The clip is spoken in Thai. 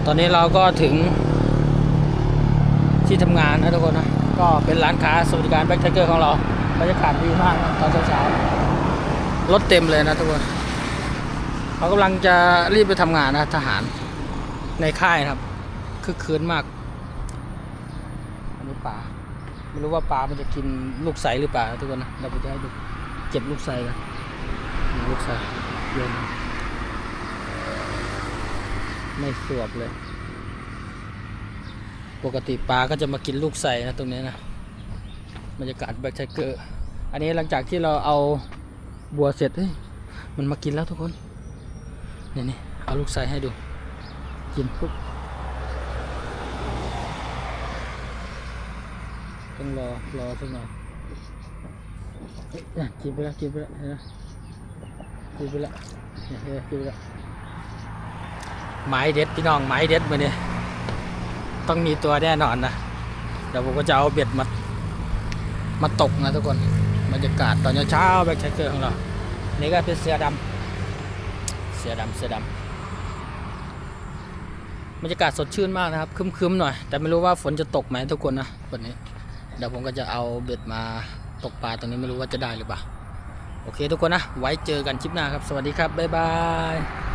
ตอนนี้เราก็ถึงที่ทำงานนะทุกคนนะก็เป็นร้านค้าสวัสดิการแบ็คไทเกอร์ของเราบรรยากาศดีมากนะตอนเช้ารถเต็มเลยนะทุกคนเขากำลังจะรีบไปทำงานนะทหารในค่ายครับคึกคืนมากอันนี้ปลาไม่รู้ว่าปลามันจะกินลูกไสหรือเปล่าทุกคนนะเราไปจะให้ดูเก็บลูกไสกันลูกไสโยนไม่สวบเลยปกติปลาก็จะมากินลูกไสนะตรงนี้นะบรรยากาศแบ็คไทเกอร์อันนี้หลังจากที่เราเอาบัวเสร็จมันมากินแล้วทุกคนนี่เอาลูกไสให้ดูกินปุ๊บต้องรอสักหน่อยกินไปแล้วเห็นไหมกินไปแล้วไม้เด็ดพี่น้องไม้เด็ดมาเนี่ยต้องมีตัวแน่นอนนะเดี๋ยวผมก็จะเอาเบ็ดมาตกนะทุกคนบรรยากาศตอนเช้าแบ็คไทเกอร์ของเรานี่ก็เป็นเสือดำบรรยากาศสดชื่นมากนะครับครึ้มๆหน่อยแต่ไม่รู้ว่าฝนจะตกไหมทุกคนนะวันนี้เดี๋ยวผมก็จะเอาเบ็ดมาตกปลาตรงนี้ไม่รู้ว่าจะได้หรือเปล่าโอเคทุกคนนะไว้เจอกันคลิปหน้าครับสวัสดีครับบ๊ายบาย